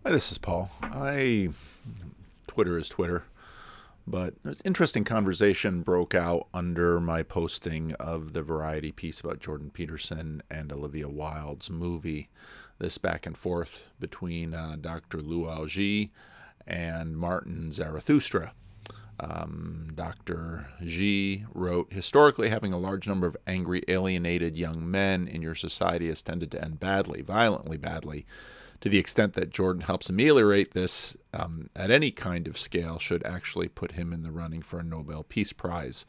Hi, this is Paul. Twitter is Twitter, but there's interesting conversation broke out under my posting of the Variety piece about Jordan Peterson and Olivia Wilde's movie. This back and forth between Dr. Lou Algie and Martin Zarathustra. Dr. G wrote, historically, having a large number of angry, alienated young men in your society has tended to end badly, violently badly. To the extent that Jordan helps ameliorate this at any kind of scale should actually put him in the running for a Nobel Peace Prize.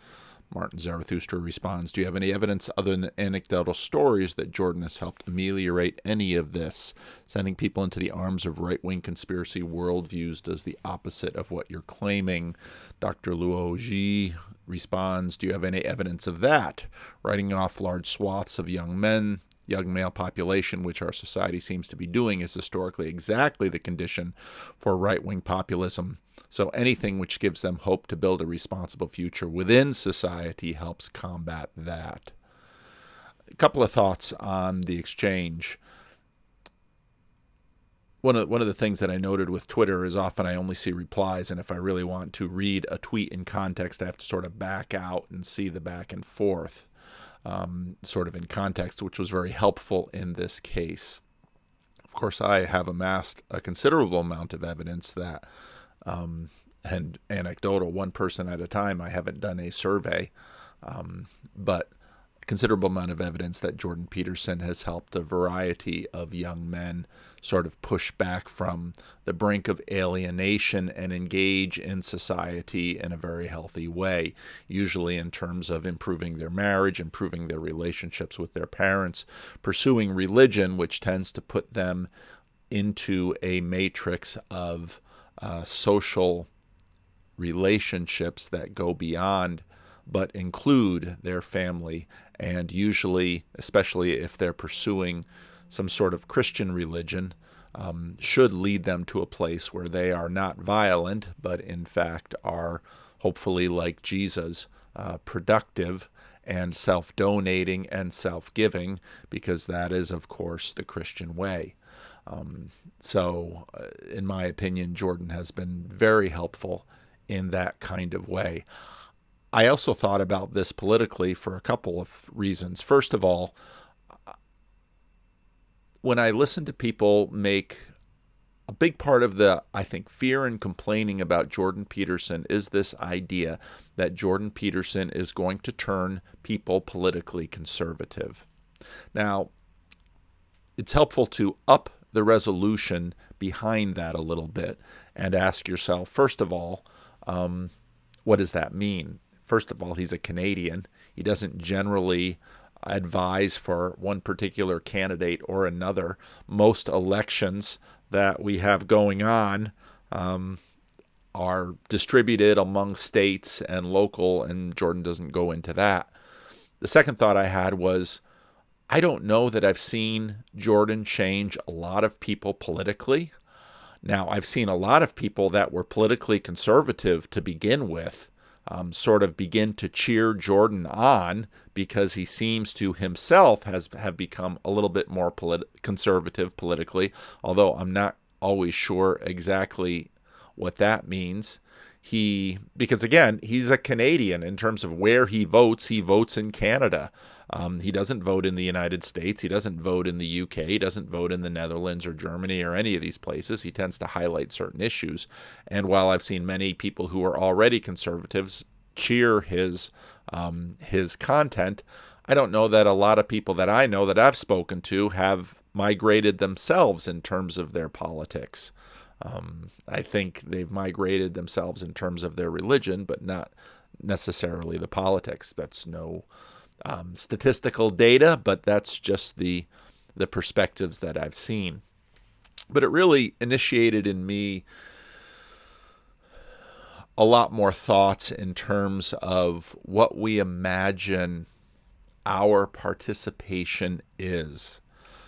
Martin Zarathustra responds, do you have any evidence other than anecdotal stories that Jordan has helped ameliorate any of this? Sending people into the arms of right-wing conspiracy worldviews does the opposite of what you're claiming. Dr. Luo Ji responds, do you have any evidence of that? Writing off large swaths of young male population, which our society seems to be doing, is historically exactly the condition for right-wing populism. So anything which gives them hope to build a responsible future within society helps combat that. A couple of thoughts on the exchange. One of the things that I noted with Twitter is often I only see replies, and if I really want to read a tweet in context, I have to sort of back out and see the back and forth. Sort of in context, which was very helpful in this case. Of course, I have amassed a considerable amount of evidence that, and anecdotal, one person at a time, I haven't done a survey, but a considerable amount of evidence that Jordan Peterson has helped a variety of young men sort of push back from the brink of alienation and engage in society in a very healthy way, usually in terms of improving their marriage, improving their relationships with their parents, pursuing religion, which tends to put them into a matrix of social relationships that go beyond but include their family, and usually, especially if they're pursuing some sort of Christian religion, should lead them to a place where they are not violent, but in fact are hopefully like Jesus, productive and self-donating and self-giving, because that is, of course, the Christian way. So, in my opinion, Jordan has been very helpful in that kind of way. I also thought about this politically for a couple of reasons. First of all, when I listen to people make a big part of the, I think, fear and complaining about Jordan Peterson is this idea that Jordan Peterson is going to turn people politically conservative. Now, it's helpful to up the resolution behind that a little bit and ask yourself, first of all, what does that mean? First of all, he's a Canadian. He doesn't generally advise for one particular candidate or another. Most elections that we have going on are distributed among states and local, and Jordan doesn't go into that. The second thought I had was, I don't know that I've seen Jordan change a lot of people politically. Now, I've seen a lot of people that were politically conservative to begin with sort of begin to cheer Jordan on because he seems to himself have become a little bit more conservative politically, although I'm not always sure exactly what that means. Because again, he's a Canadian in terms of where he votes in Canada. He doesn't vote in the United States. He doesn't vote in the UK. He doesn't vote in the Netherlands or Germany or any of these places. He tends to highlight certain issues. And while I've seen many people who are already conservatives cheer his content, I don't know that a lot of people that I know that I've spoken to have migrated themselves in terms of their politics. I think they've migrated themselves in terms of their religion, but not necessarily the politics. That's no statistical data, but that's just the perspectives that I've seen. But it really initiated in me a lot more thoughts in terms of what we imagine our participation is.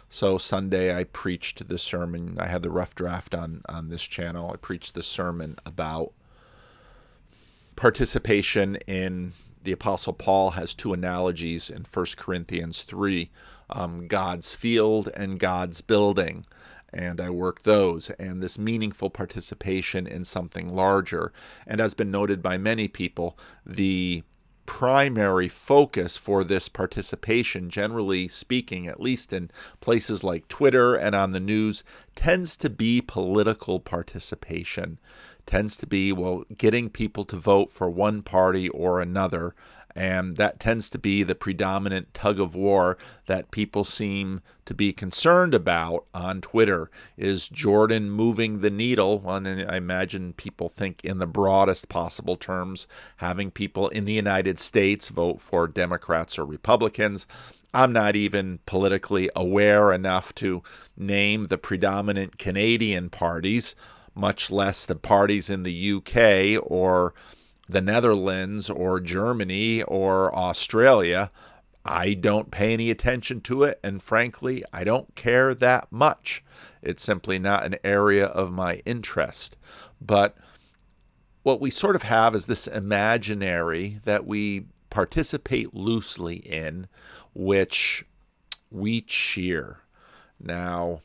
So Sunday I preached the sermon. I had the rough draft on this channel. I preached the sermon about participation in the Apostle Paul has two analogies in 1 Corinthians 3, God's field and God's building. and I work those, and this meaningful participation in something larger. And as been noted by many people, the primary focus for this participation, generally speaking, at least in places like Twitter and on the news, tends to be political participation, tends to be, well, getting people to vote for one party or another. And that tends to be the predominant tug of war that people seem to be concerned about on Twitter. Is Jordan moving the needle? And I imagine people think in the broadest possible terms, having people in the United States vote for Democrats or Republicans. I'm not even politically aware enough to name the predominant Canadian parties, much less the parties in the UK or the Netherlands or Germany or Australia. I don't pay any attention to it, and frankly, I don't care that much. It's simply not an area of my interest. But what we sort of have is this imaginary that we participate loosely in, which we cheer. Now,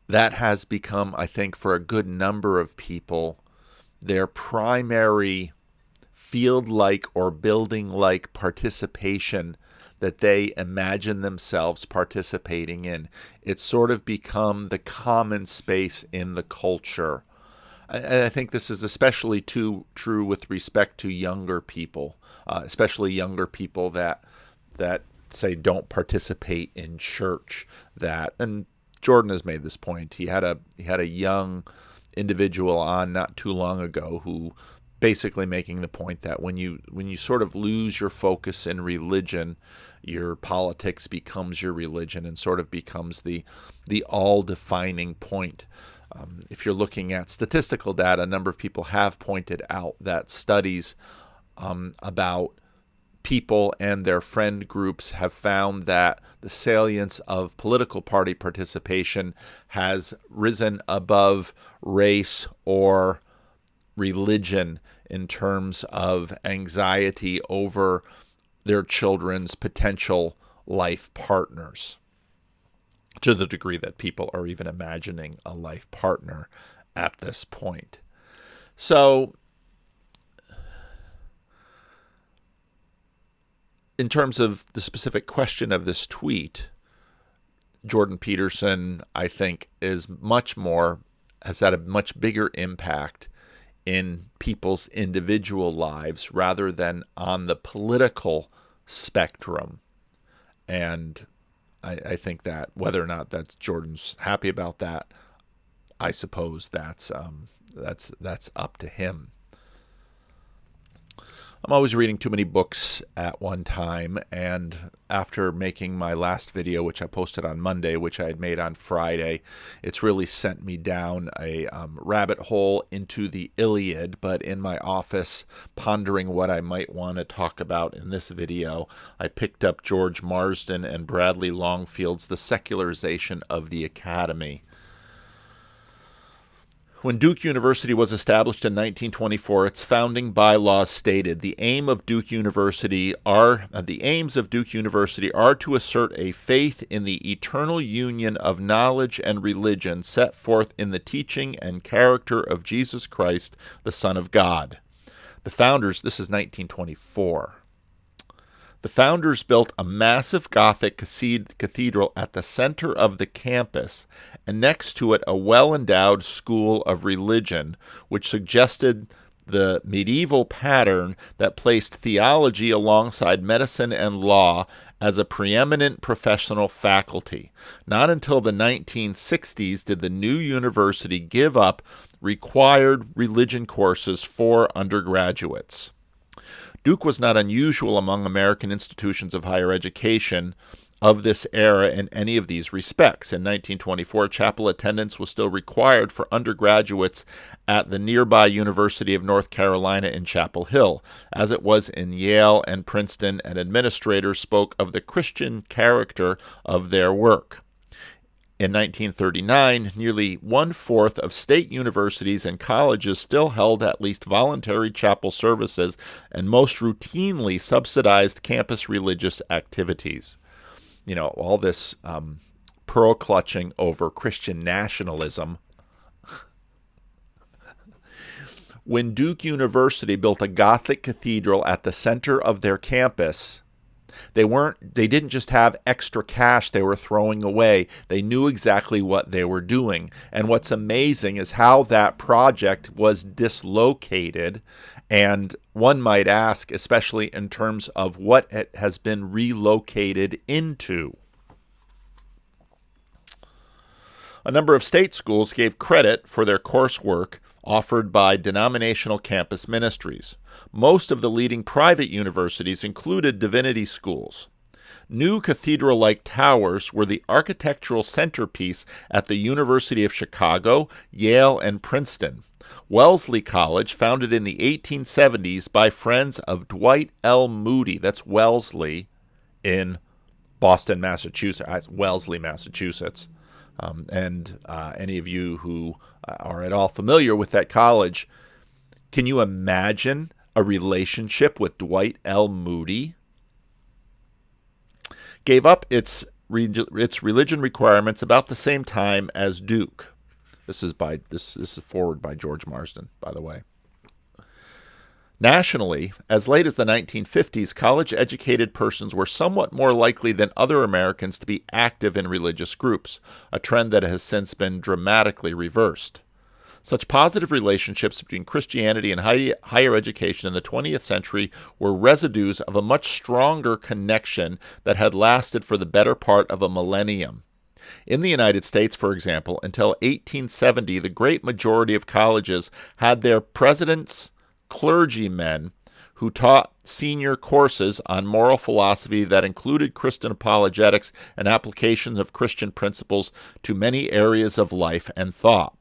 that has become, I think, for a good number of people, their primary field-like or building-like participation that they imagine themselves participating in. It's sort of become the common space in the culture. And I think this is especially true with respect to younger people, especially younger people that say don't participate in church. And Jordan has made this point. He had a young individual on not too long ago who basically making the point that when you sort of lose your focus in religion, your politics becomes your religion and sort of becomes the all-defining point. If you're looking at statistical data, a number of people have pointed out that studies about people and their friend groups have found that the salience of political party participation has risen above race or religion in terms of anxiety over their children's potential life partners, to the degree that people are even imagining a life partner at this point. So, in terms of the specific question of this tweet, Jordan Peterson, I think, has had a much bigger impact in people's individual lives rather than on the political spectrum. And I think that whether or not that's Jordan's happy about that, I suppose that's up to him. I'm always reading too many books at one time, and after making my last video, which I posted on Monday, which I had made on Friday, it's really sent me down a rabbit hole into the Iliad. But in my office, pondering what I might want to talk about in this video, I picked up George Marsden and Bradley Longfield's The Secularization of the Academy. When Duke University was established in 1924, its founding bylaws stated the aims of Duke University are to assert a faith in the eternal union of knowledge and religion set forth in the teaching and character of Jesus Christ, the Son of God. The founders, this is 1924. The founders built a massive Gothic cathedral at the center of the campus, and next to it a well-endowed school of religion, which suggested the medieval pattern that placed theology alongside medicine and law as a preeminent professional faculty. Not until the 1960s did the new university give up required religion courses for undergraduates. Duke was not unusual among American institutions of higher education of this era in any of these respects. In 1924, chapel attendance was still required for undergraduates at the nearby University of North Carolina in Chapel Hill, as it was in Yale and Princeton, and administrators spoke of the Christian character of their work. In 1939, nearly one-fourth of state universities and colleges still held at least voluntary chapel services and most routinely subsidized campus religious activities. all this pearl clutching over Christian nationalism. When Duke University built a Gothic cathedral at the center of their campus, they didn't just have extra cash they were throwing away. They knew exactly what they were doing. And what's amazing is how that project was dislocated. And one might ask, especially in terms of what it has been relocated into. A number of state schools gave credit for their coursework offered by denominational campus ministries. Most of the leading private universities included divinity schools. New cathedral-like towers were the architectural centerpiece at the University of Chicago, Yale, and Princeton. Wellesley College, founded in the 1870s by friends of Dwight L. Moody, that's Wellesley in Boston, Massachusetts, Wellesley, Massachusetts. Any of you who are at all familiar with that college, can you imagine a relationship with Dwight L. Moody? Gave up its religion requirements about the same time as Duke. This is forward by George Marsden, by the way. Nationally, as late as the 1950s, college-educated persons were somewhat more likely than other Americans to be active in religious groups, a trend that has since been dramatically reversed. Such positive relationships between Christianity and higher education in the 20th century were residues of a much stronger connection that had lasted for the better part of a millennium. In the United States, for example, until 1870, the great majority of colleges had their presidents, clergymen, who taught senior courses on moral philosophy that included Christian apologetics and applications of Christian principles to many areas of life and thought.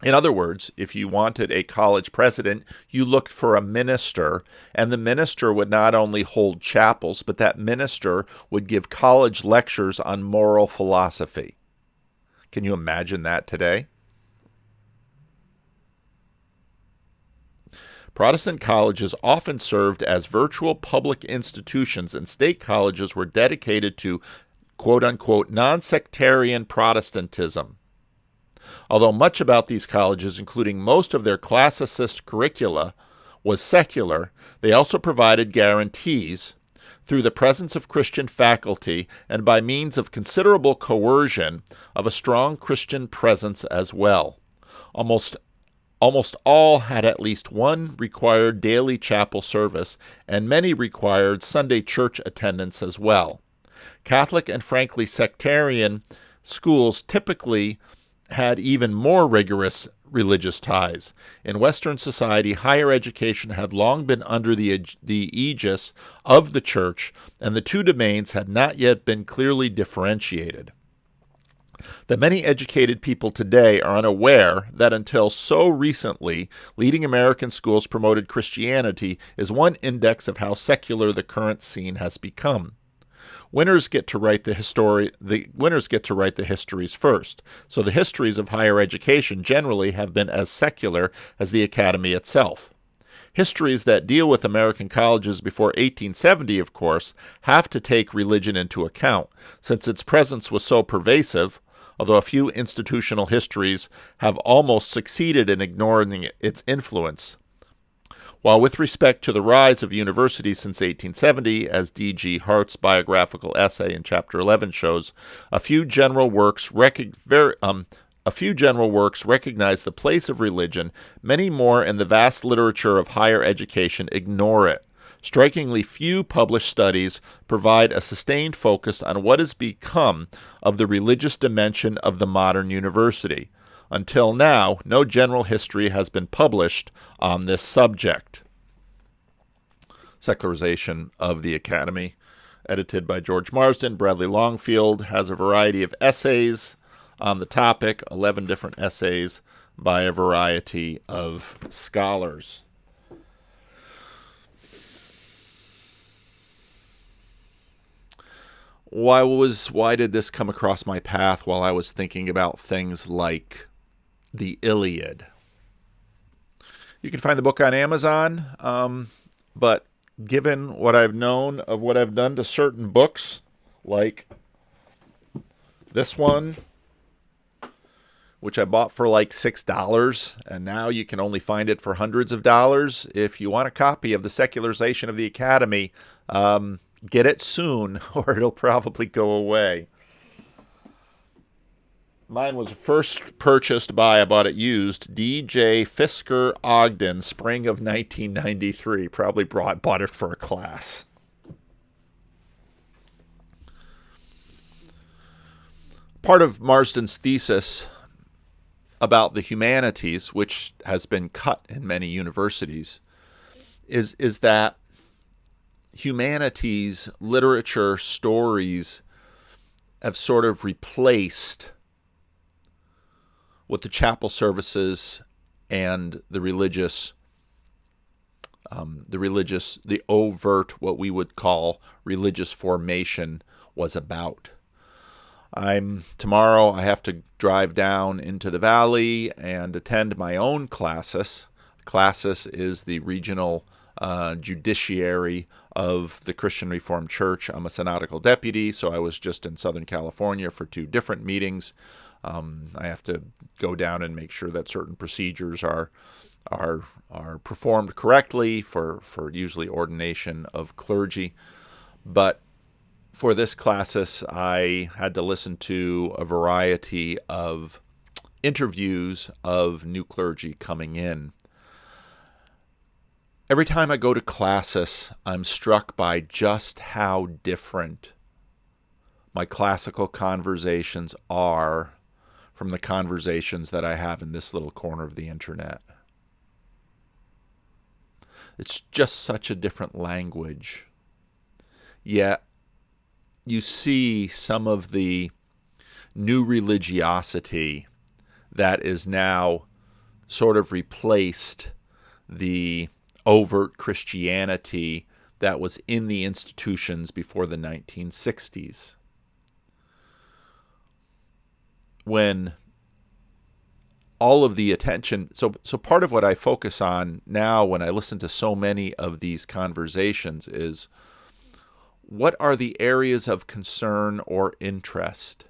In other words, if you wanted a college president, you looked for a minister, and the minister would not only hold chapels, but that minister would give college lectures on moral philosophy. Can you imagine that today? Protestant colleges often served as virtual public institutions, and state colleges were dedicated to quote-unquote non-sectarian Protestantism. Although much about these colleges, including most of their class assist curricula, was secular, they also provided guarantees through the presence of Christian faculty and by means of considerable coercion of a strong Christian presence as well. Almost all had at least one required daily chapel service, and many required Sunday church attendance as well. Catholic and frankly sectarian schools typically had even more rigorous religious ties. In Western society, higher education had long been under the aegis of the church, and the two domains had not yet been clearly differentiated. That many educated people today are unaware that until so recently, leading American schools promoted Christianity is one index of how secular the current scene has become. Winners get to write the histories first, so the histories of higher education generally have been as secular as the academy itself. Histories that deal with American colleges before 1870, of course, have to take religion into account, since its presence was so pervasive, although a few institutional histories have almost succeeded in ignoring its influence. While with respect to the rise of universities since 1870, as D.G. Hart's biographical essay in Chapter 11 shows, a few general works recognize the place of religion. Many more in the vast literature of higher education ignore it. Strikingly few published studies provide a sustained focus on what has become of the religious dimension of the modern university. Until now, no general history has been published on this subject. Secularization of the Academy, edited by George Marsden. Bradley Longfield has a variety of essays on the topic, 11 different essays by a variety of scholars. Why did this come across my path while I was thinking about things like the Iliad? You can find the book on Amazon, but given what I've known of what I've done to certain books, like this one, which I bought for like $6, and now you can only find it for hundreds of dollars. If you want a copy of The Secularization of the Academy, get it soon, or it'll probably go away. Mine was first purchased by, I bought it used, D.J. Fisker Ogden, spring of 1993. Probably bought it for a class. Part of Marsden's thesis about the humanities, which has been cut in many universities, is that humanities, literature, stories have sort of replaced what the chapel services and the overt, what we would call religious formation, was about. Tomorrow I have to drive down into the valley and attend my own classis. Classis is the regional judiciary of the Christian Reformed Church. I'm a synodical deputy, so I was just in Southern California for 2 different meetings. I have to go down and make sure that certain procedures are performed correctly for usually ordination of clergy. But for this classis, I had to listen to a variety of interviews of new clergy coming in. Every time I go to classis, I'm struck by just how different my classical conversations are from the conversations that I have in this little corner of the internet. It's just such a different language. Yet, you see some of the new religiosity that is now sort of replaced the overt Christianity that was in the institutions before the 1960s. When all of the attention, so part of what I focus on now when I listen to so many of these conversations is, what are the areas of concern or interest?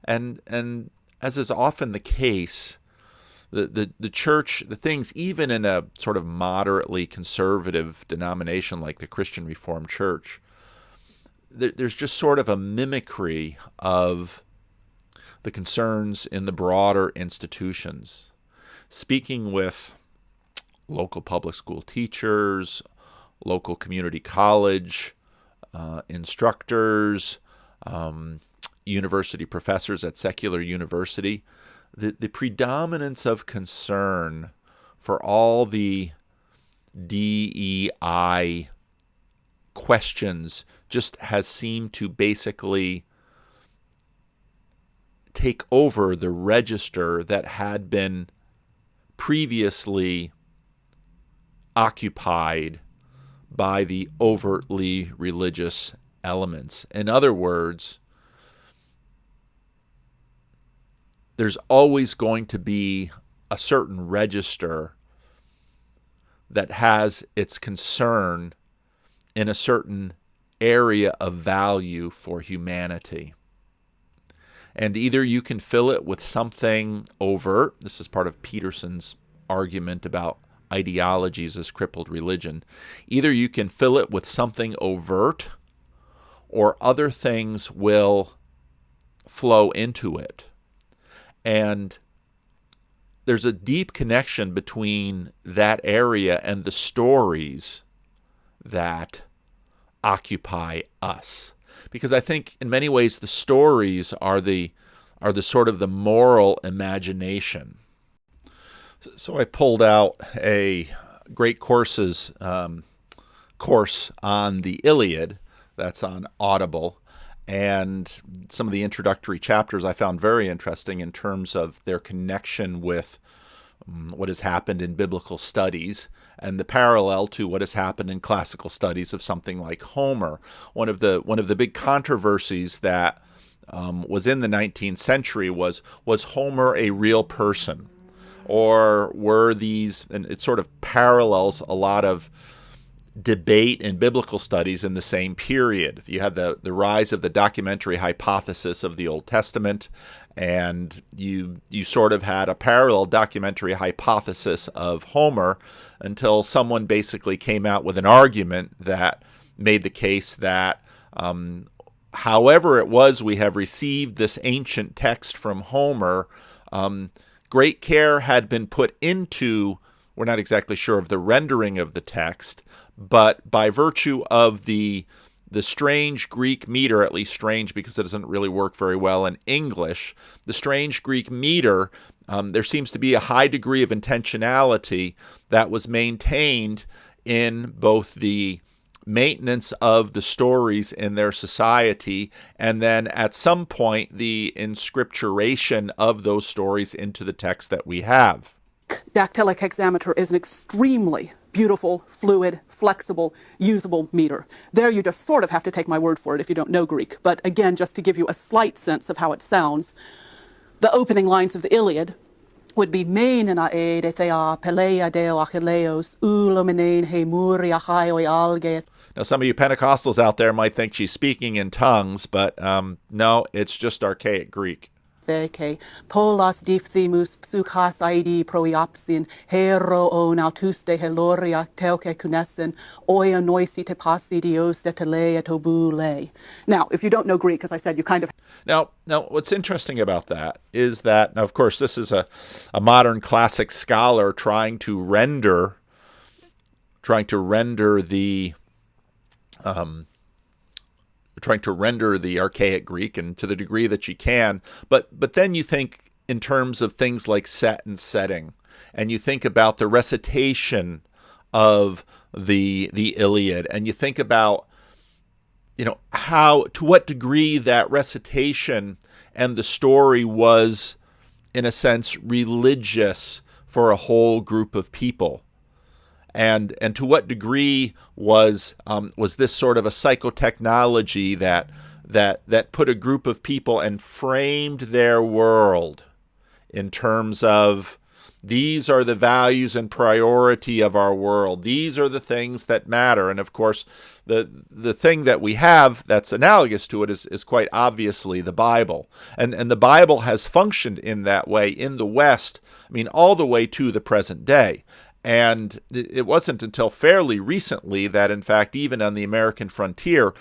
And as is often the case, the church, the things, even in a sort of moderately conservative denomination like the Christian Reformed Church, there's just sort of a mimicry of the concerns in the broader institutions. Speaking with local public school teachers, local community college instructors, university professors at secular university, the predominance of concern for all the DEI questions just has seemed to basically take over the register that had been previously occupied by the overtly religious elements. In other words, there's always going to be a certain register that has its concern in a certain area of value for humanity. And either you can fill it with something overt. This is part of Peterson's argument about ideologies as crippled religion. Either you can fill it with something overt, or other things will flow into it. And there's a deep connection between that area and the stories that occupy us. Because I think in many ways the stories are the sort of the moral imagination. So I pulled out a great course on the Iliad that's on Audible, and some of the introductory chapters I found very interesting in terms of their connection with what has happened in biblical studies and the parallel to what has happened in classical studies of something like Homer. One of the big controversies that was in the 19th century was Homer a real person? Or were these, and it sort of parallels a lot of debate in biblical studies in the same period. You had the rise of the documentary hypothesis of the Old Testament, and you sort of had a parallel documentary hypothesis of Homer until someone basically came out with an argument that made the case that however it was we have received this ancient text from Homer, great care had been put into, we're not exactly sure of the rendering of the text, but by virtue of the strange Greek meter, at least strange because it doesn't really work very well in English, the strange Greek meter, there seems to be a high degree of intentionality that was maintained in both the maintenance of the stories in their society, and then at some point the inscripturation of those stories into the text that we have. Dactylic hexameter is an extremely beautiful, fluid, flexible, usable meter. There you just sort of have to take my word for it if you don't know Greek. But again, just to give you a slight sense of how it sounds, the opening lines of the Iliad would be Meina ed ethea peleia deo achilleos ulomenein he muria haioi alge. Now, some of you Pentecostals out there might think she's speaking in tongues, but no, it's just archaic Greek. Theke polas diphthemus psuchas aidi proiopsin hero on autuste heloria teuke kunessen oia noisi te passi dios de telea tobule. Now, if you don't know Greek, as I said, you kind of... Now, what's interesting about that is that, now, of course, this is a modern classic scholar trying to render the archaic Greek, and to the degree that you can, but then you think in terms of things like set and setting, and you think about the recitation of the Iliad, and you think about how, to what degree that recitation and the story was in a sense religious for a whole group of people. And to what degree was this sort of a psychotechnology that put a group of people and framed their world in terms of, these are the values and priority of our world. These are the things that matter. And of course, the thing that we have that's analogous to it is quite obviously the Bible. And the Bible has functioned in that way in the West, all the way to the present day. And it wasn't until fairly recently that, in fact, even on the American frontier,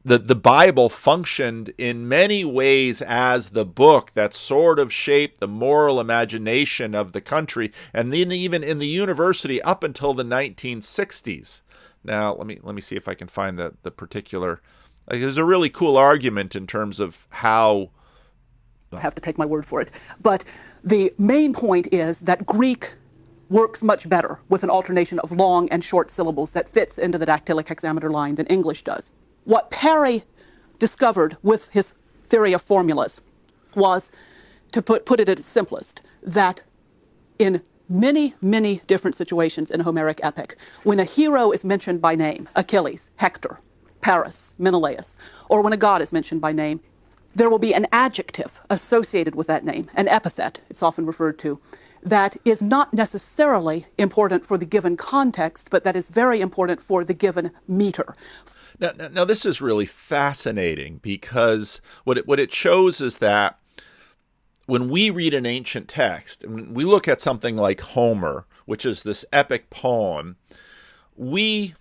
the Bible functioned in many ways as the book that sort of shaped the moral imagination of the country, and then even in the university up until the 1960s. Now, let me see if I can find the particular... there's a really cool argument in terms of how... I have to take my word for it. But the main point is that Greek works much better with an alternation of long and short syllables that fits into the dactylic hexameter line than English does. What Parry discovered with his theory of formulas was, to put it at its simplest, that in many, many different situations in a Homeric epic, when a hero is mentioned by name, Achilles, Hector, Paris, Menelaus, or when a god is mentioned by name, there will be an adjective associated with that name, an epithet, it's often referred to, that is not necessarily important for the given context, but that is very important for the given meter. Now this is really fascinating, because what it shows is that when we read an ancient text, and we look at something like Homer, which is this epic poem, we,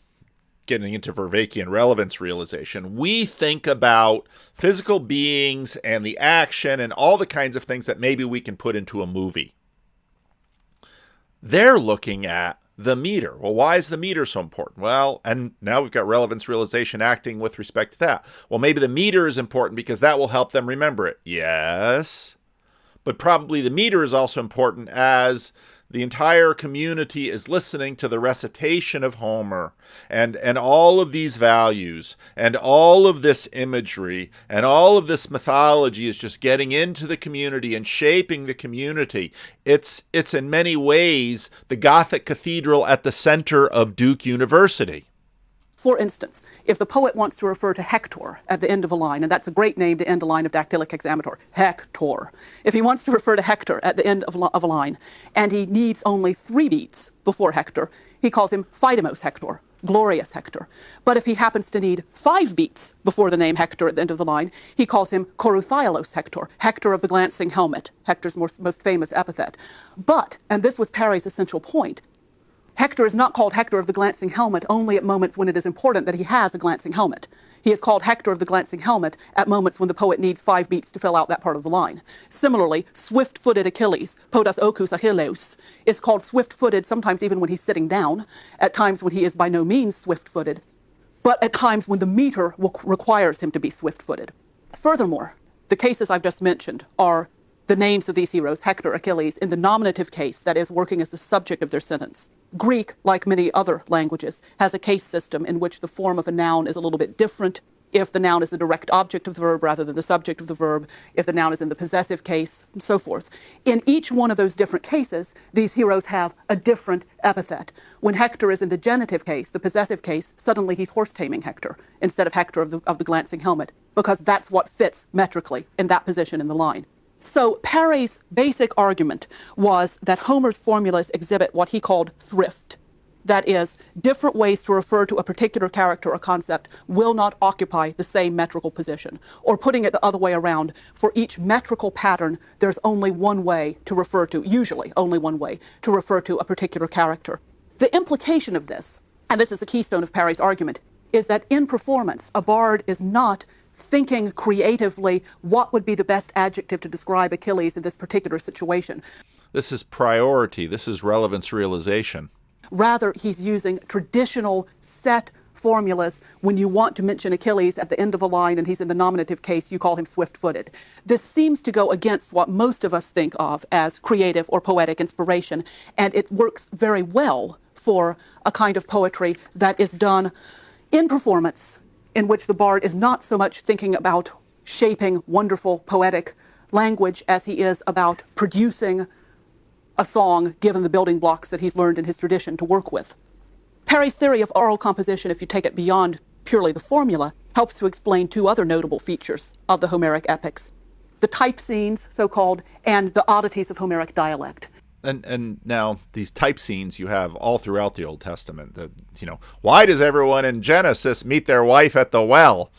getting into Vervaekian relevance realization, we think about physical beings and the action and all the kinds of things that maybe we can put into a movie. They're looking at the meter. Well, why is the meter so important? Well, and now we've got relevance realization acting with respect to that. Well, maybe the meter is important because that will help them remember it. Yes, but probably the meter is also important as the entire community is listening to the recitation of Homer and all of these values and all of this imagery and all of this mythology is just getting into the community and shaping the community. It's in many ways the Gothic cathedral at the center of Duke University. For instance, if the poet wants to refer to Hector at the end of a line, and that's a great name to end a line of dactylic hexameter, Hector. If he wants to refer to Hector at the end of a line, and he needs only 3 beats before Hector, he calls him Phaidemos Hector, glorious Hector. But if he happens to need 5 beats before the name Hector at the end of the line, he calls him Koruthailos Hector, Hector of the glancing helmet, Hector's most famous epithet. But, and this was Parry's essential point, Hector is not called Hector of the glancing helmet only at moments when it is important that he has a glancing helmet. He is called Hector of the glancing helmet at moments when the poet needs 5 beats to fill out that part of the line. Similarly, swift-footed Achilles, podas okus Achilleus, is called swift-footed sometimes even when he's sitting down, at times when he is by no means swift-footed, but at times when the meter requires him to be swift-footed. Furthermore, the cases I've just mentioned are the names of these heroes, Hector, Achilles, in the nominative case, that is, working as the subject of their sentence. Greek, like many other languages, has a case system in which the form of a noun is a little bit different if the noun is the direct object of the verb rather than the subject of the verb, if the noun is in the possessive case, and so forth. In each one of those different cases, these heroes have a different epithet. When Hector is in the genitive case, the possessive case, suddenly he's horse-taming Hector instead of Hector of the glancing helmet, because that's what fits metrically in that position in the line. So Parry's basic argument was that Homer's formulas exhibit what he called thrift. That is, different ways to refer to a particular character or concept will not occupy the same metrical position. Or putting it the other way around, for each metrical pattern, there's only one way to refer to, usually only one way, to refer to a particular character. The implication of this, and this is the keystone of Parry's argument, is that in performance, a bard is not thinking creatively what would be the best adjective to describe Achilles in this particular situation. This is priority. This is relevance realization. Rather, he's using traditional set formulas. When you want to mention Achilles at the end of a line and he's in the nominative case, you call him swift-footed. This seems to go against what most of us think of as creative or poetic inspiration, and it works very well for a kind of poetry that is done in performance, in which the bard is not so much thinking about shaping wonderful poetic language as he is about producing a song given the building blocks that he's learned in his tradition to work with. Parry's theory of oral composition, if you take it beyond purely the formula, helps to explain 2 other notable features of the Homeric epics: the type scenes, so-called, and the oddities of Homeric dialect. And now these type scenes you have all throughout the Old Testament. Why does everyone in Genesis meet their wife at the well?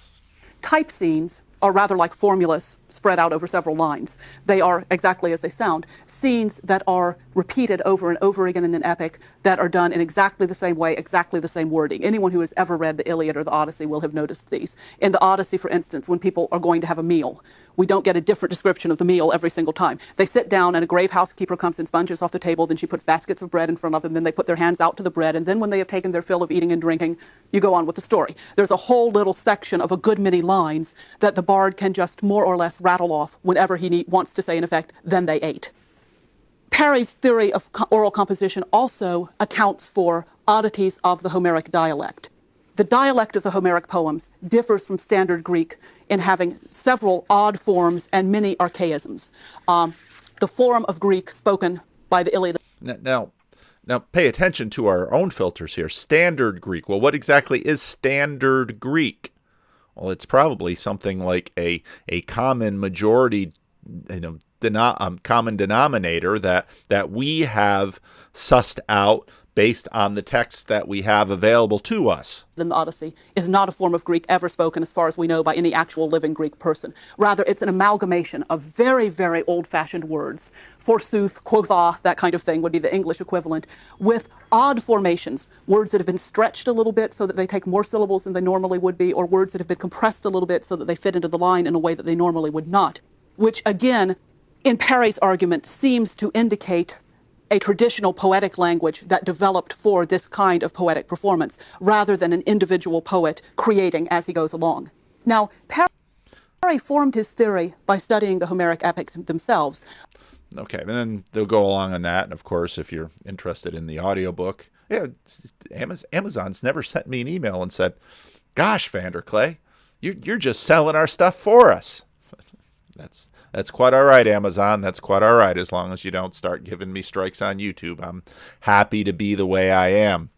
Type scenes are rather like formulas spread out over several lines. They are, exactly as they sound, scenes that are repeated over and over again in an epic that are done in exactly the same way, exactly the same wording. Anyone who has ever read the Iliad or the Odyssey will have noticed these. In the Odyssey, for instance, when people are going to have a meal, we don't get a different description of the meal every single time. They sit down and a grave housekeeper comes and sponges off the table, then she puts baskets of bread in front of them, then they put their hands out to the bread, and then when they have taken their fill of eating and drinking, you go on with the story. There's a whole little section of a good many lines that the bard can just more or less rattle off whenever he wants to say, in effect, then they ate. Parry's theory of oral composition also accounts for oddities of the Homeric dialect. The dialect of the Homeric poems differs from Standard Greek in having several odd forms and many archaisms. The form of Greek spoken by the Iliad. Now, pay attention to our own filters here. Standard Greek. Well, what exactly is Standard Greek? Well, it's probably something like a common majority, common denominator that we have sussed out based on the texts that we have available to us. In the Odyssey is not a form of Greek ever spoken, as far as we know, by any actual living Greek person. Rather, it's an amalgamation of very, very old-fashioned words. Forsooth, quotha, that kind of thing would be the English equivalent, with odd formations, words that have been stretched a little bit so that they take more syllables than they normally would be, or words that have been compressed a little bit so that they fit into the line in a way that they normally would not, which, again, in Parry's argument, seems to indicate a traditional poetic language that developed for this kind of poetic performance, rather than an individual poet creating as he goes along. Now, Parry formed his theory by studying the Homeric epics themselves. Okay, and then they'll go along on that. And of course, if you're interested in the audiobook, Amazon's never sent me an email and said, "Gosh, Vanderclay, you're just selling our stuff for us." That's quite all right, Amazon. That's quite all right, as long as you don't start giving me strikes on YouTube. I'm happy to be the way I am.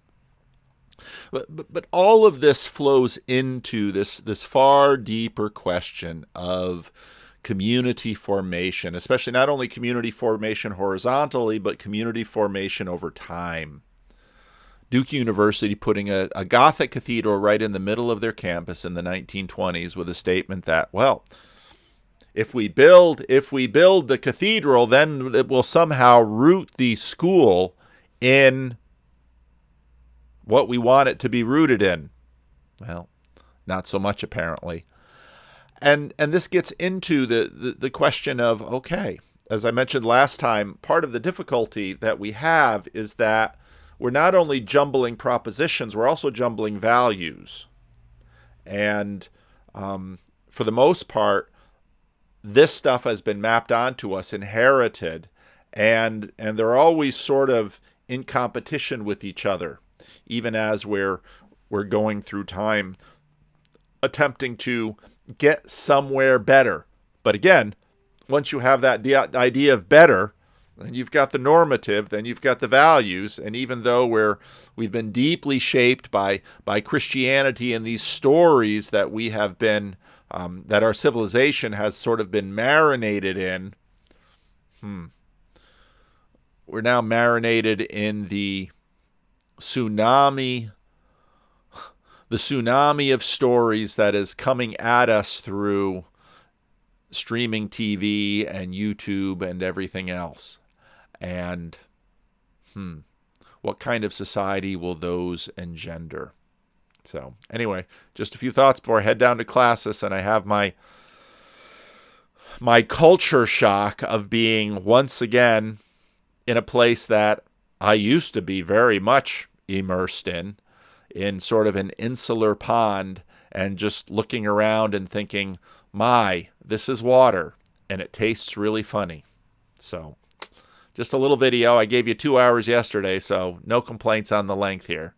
But all of this flows into this far deeper question of community formation, especially not only community formation horizontally, but community formation over time. Duke University putting a Gothic cathedral right in the middle of their campus in the 1920s with a statement that, well, if we build the cathedral, then it will somehow root the school in what we want it to be rooted in. Well, not so much apparently. And this gets into the question of, okay, as I mentioned last time, part of the difficulty that we have is that we're not only jumbling propositions, we're also jumbling values. And for the most part, this stuff has been mapped onto us, inherited, and they're always sort of in competition with each other, even as we're going through time, attempting to get somewhere better. But again, once you have that idea of better, then you've got the normative, then you've got the values, and even though we've been deeply shaped by Christianity and these stories that we have been, that our civilization has sort of been marinated in, we're now marinated in the tsunami of stories that is coming at us through streaming TV and YouTube and everything else. And what kind of society will those engender? So anyway, just a few thoughts before I head down to classes, and I have my culture shock of being once again in a place that I used to be very much immersed in sort of an insular pond, and just looking around and thinking, this is water, and it tastes really funny. So just a little video. I gave you 2 hours yesterday, so no complaints on the length here.